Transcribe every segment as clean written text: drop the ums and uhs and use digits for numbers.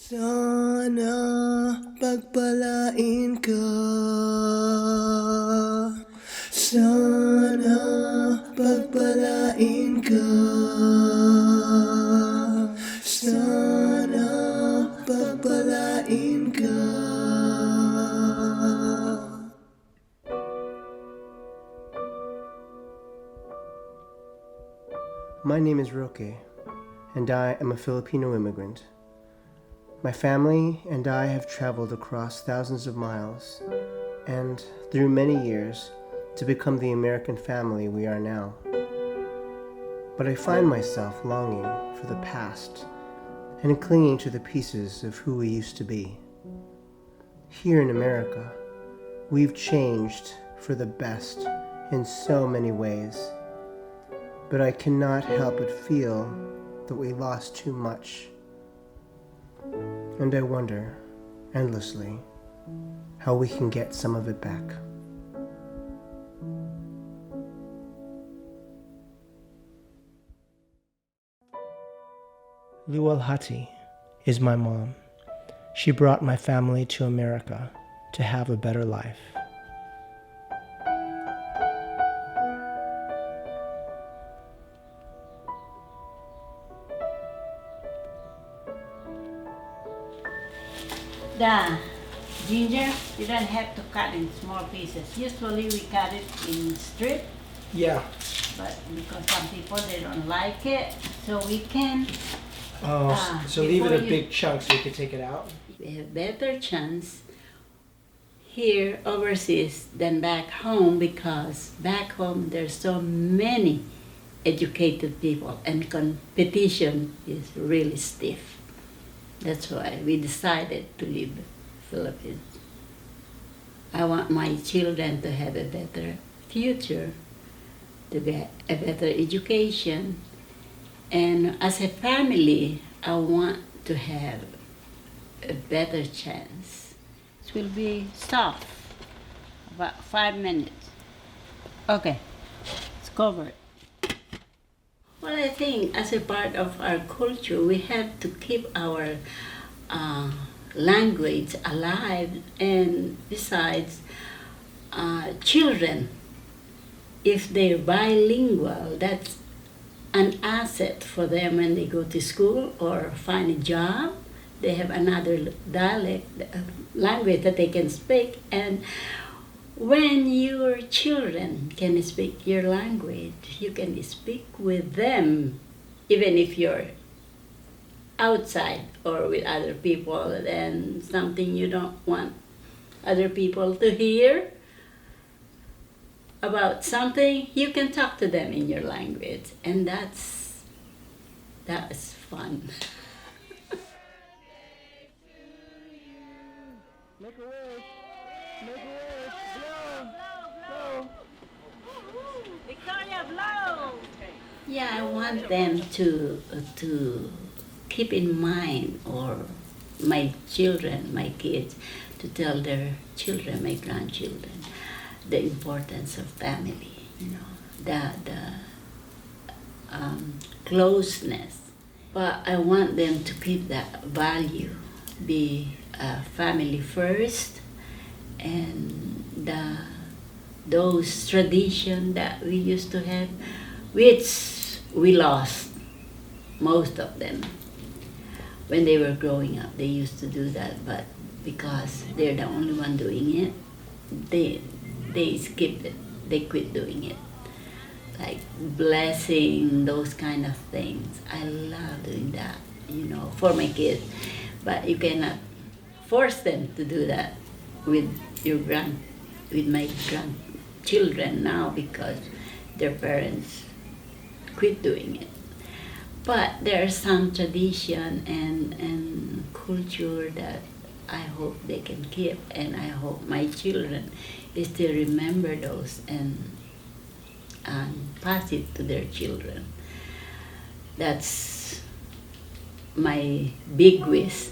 Sana pagpalain ka. Sana pagpalain ka. Sana pagpalain ka. My name is Roqué, and I am a Filipino immigrant. My family and I have traveled across thousands of miles and through many years to become the American family we are now. But I find myself longing for the past and clinging to the pieces of who we used to be. Here in America, we've changed for the best in so many ways, but I cannot help but feel that we lost too much. And I wonder, endlessly, how we can get some of it back. Lualhati is my mom. She brought my family to America to have a better life. The ginger, you don't have to cut in small pieces. Usually we cut it in strip, Yeah. but because some people they don't like it, so we can. So leave it before in you- big chunks so you can take it out? We have better chance here overseas than back home because back home there's so many educated people and competition is really stiff. That's why we decided to leave the Philippines. I want my children to have a better future, to get a better education, and as a family, I want to have a better chance. It will be soft, about 5 minutes. Okay, it's covered. Well, I think as a part of our culture, we have to keep our language alive. And besides, children, if they're bilingual, that's an asset for them when they go to school or find a job. They have another dialect, language that they can speak. And when your children can speak your language, you can speak with them, even if you're outside or with other people and something you don't want other people to hear about something, you can talk to them in your language, and that's fun. Make a wish. Make a wish. Blow. Victoria, blow! Yeah, I want them to keep in mind, or my children, my kids, to tell their children, my grandchildren, the importance of family. You know, the closeness. But I want them to keep that value, be family first, and those tradition that we used to have, which we lost, most of them. When they were growing up, they used to do that, but because they're the only one doing it, they skipped it. They quit doing it. Like blessing, those kind of things. I love doing that, for my kids. But you cannot force them to do that with my grandchildren now because their parents quit doing it. But there are some tradition and culture that I hope they can keep, and I hope my children still remember those and pass it to their children. That's my big wish,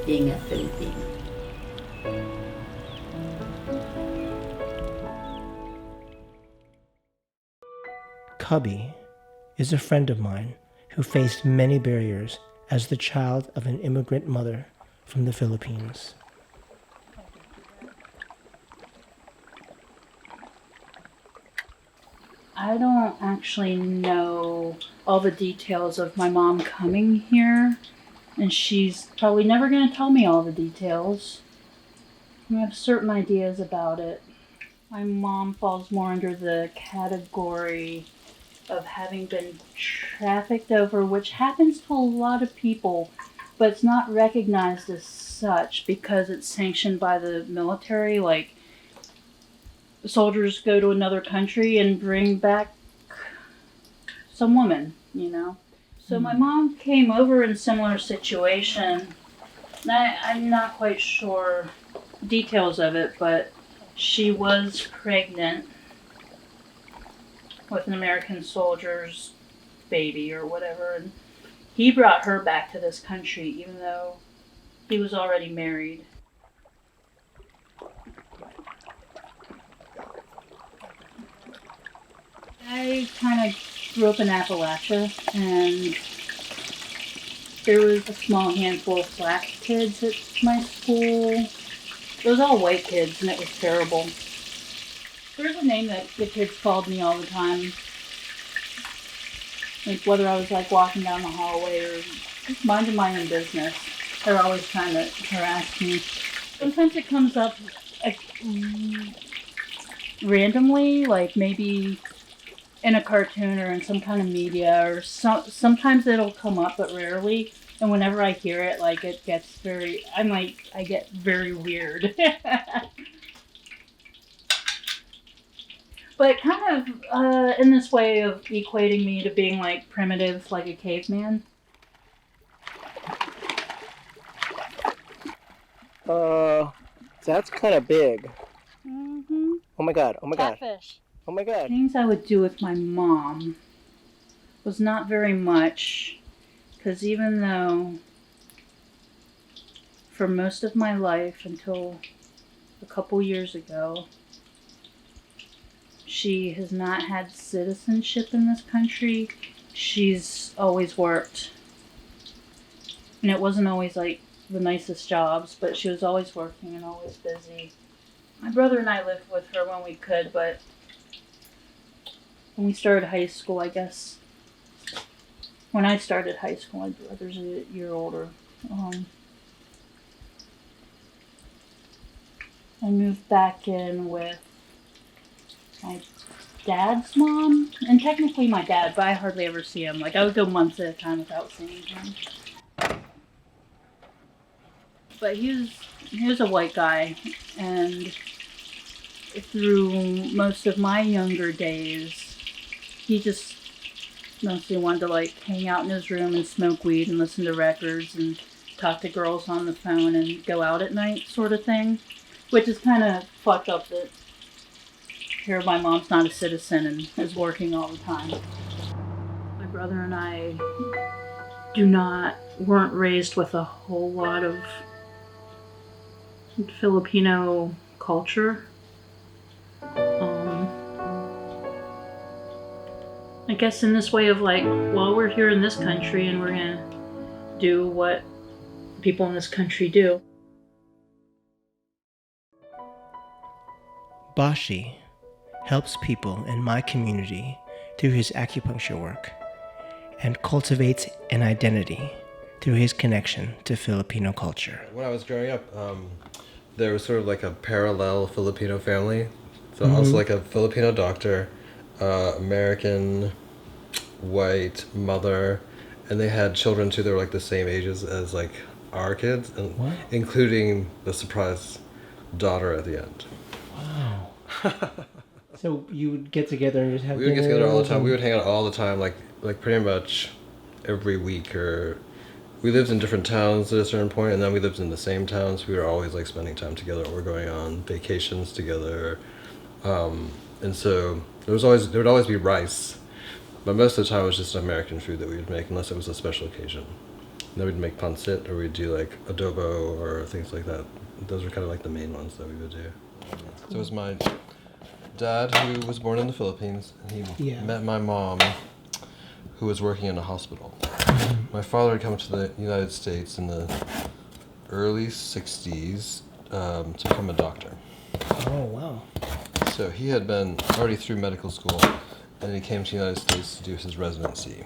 being a Filipino. Cubby is a friend of mine who faced many barriers as the child of an immigrant mother from the Philippines. I don't actually know all the details of my mom coming here, and she's probably never going to tell me all the details. I have certain ideas about it. My mom falls more under the category of having been trafficked over, which happens to a lot of people, but it's not recognized as such because it's sanctioned by the military. Like, soldiers go to another country and bring back some woman, you know. So my mom came over in a similar situation. And I'm not quite sure details of it, but she was pregnant with an American soldier's baby or whatever, and he brought her back to this country even though he was already married. I kind of grew up in Appalachia, and there was a small handful of black kids at my school. It was all white kids, and it was terrible. There's a name that the kids called me all the time. Like, whether I was like walking down the hallway or just minding my own business, they're always trying to harass me. Sometimes it comes up like, randomly, like maybe in a cartoon or in some kind of media, or sometimes it'll come up, but rarely. And whenever I hear it, like, it gets very, I get very weird. But kind of in this way of equating me to being like primitive, like a caveman. That's kind of big. Mm-hmm. Oh my god, oh my god. Catfish. Oh my god. Things I would do with my mom was not very much, because even though for most of my life until a couple years ago, she has not had citizenship in this country, she's always worked. And it wasn't always like the nicest jobs, but she was always working and always busy. My brother and I lived with her when we could, but when we started high school, I guess, when I started high school, my brother's a year older. I moved back in with my dad's mom, and technically my dad, but I hardly ever see him. Like, I would go months at a time without seeing him. But he was a white guy, and through most of my younger days, he just mostly wanted to like hang out in his room and smoke weed and listen to records and talk to girls on the phone and go out at night, sort of thing. Which is kind of fucked up that here my mom's not a citizen and is working all the time. My brother and I weren't raised with a whole lot of Filipino culture. I guess in this way of like, well, we're here in this country and we're gonna do what people in this country do. Bashi helps people in my community through his acupuncture work and cultivates an identity through his connection to Filipino culture. When I was growing up, there was sort of like a parallel Filipino family. So I was like a Filipino doctor, American, white mother, and they had children too that were like the same ages as like our kids, and including the surprise daughter at the end. Wow. So you would get together and just have We would get together all the time. We would hang out all the time, like pretty much every week. Or we lived in different towns at a certain point, and then we lived in the same towns. We were always like spending time together, or going on vacations together. And so there would always be rice, but most of the time it was just American food that we would make, unless it was a special occasion. And then we'd make pancit, or we'd do like adobo or things like that. Those were kind of like the main ones that we would do. So it was my dad, who was born in the Philippines, and he met my mom, who was working in a hospital. My father had come to the United States in the early 60s to become a doctor. Oh, wow. So he had been already through medical school, and he came to the United States to do his residency.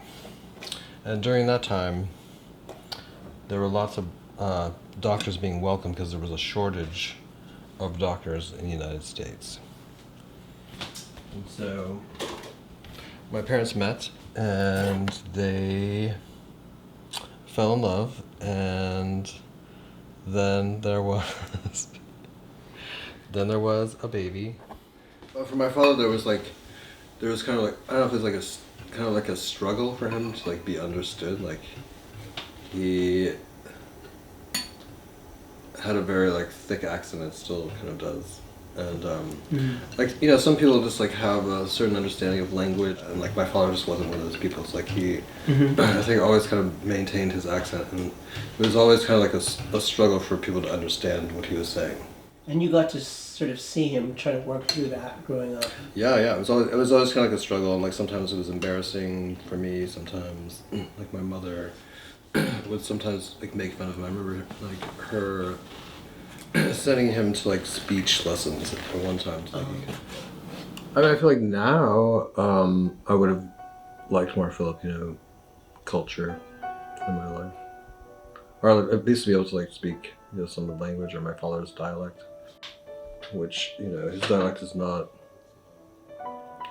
And during that time, there were lots of doctors being welcomed because there was a shortage of doctors in the United States. And so my parents met, and they fell in love, and then there was a baby. But for my father, there was kind of like, I don't know if it was kind of like a struggle for him to like be understood. Like he had a very like thick accent, and still kind of does. And like, you know, some people just like have a certain understanding of language, and like my father just wasn't one of those people. It's like he, I think, always kind of maintained his accent, and it was always kind of like a struggle for people to understand what he was saying. And you got to sort of see him try to work through that growing up. Yeah, it was always kind of like a struggle, and like sometimes it was embarrassing for me. Sometimes, like my mother would sometimes like make fun of him. I remember like her sending him to like speech lessons at one time. So, like, I mean, I feel like now I would have liked more Filipino culture in my life, or at least to be able to like speak, you know, some of the language or my father's dialect, which, you know, his dialect is not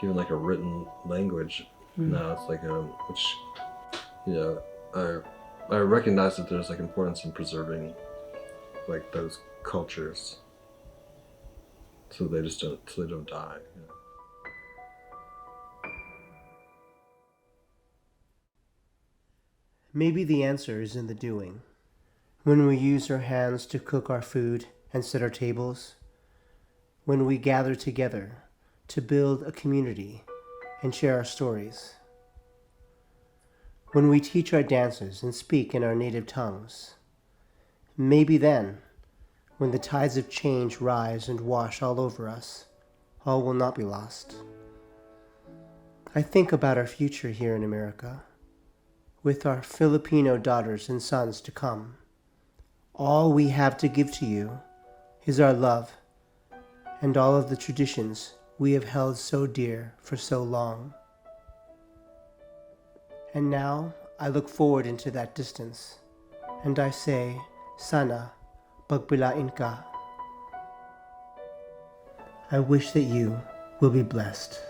even like a written language. Now it's like which, you know, I recognize that there's like importance in preserving like those cultures, so they don't die. You know? Maybe the answer is in the doing. When we use our hands to cook our food and set our tables. When we gather together to build a community and share our stories. When we teach our dances and speak in our native tongues. Maybe then, when the tides of change rise and wash all over us, all will not be lost. I think about our future here in America, with our Filipino daughters and sons to come. All we have to give to you is our love and all of the traditions we have held so dear for so long. And now I look forward into that distance, and I say, Sana, pagpalain ka. I wish that you will be blessed.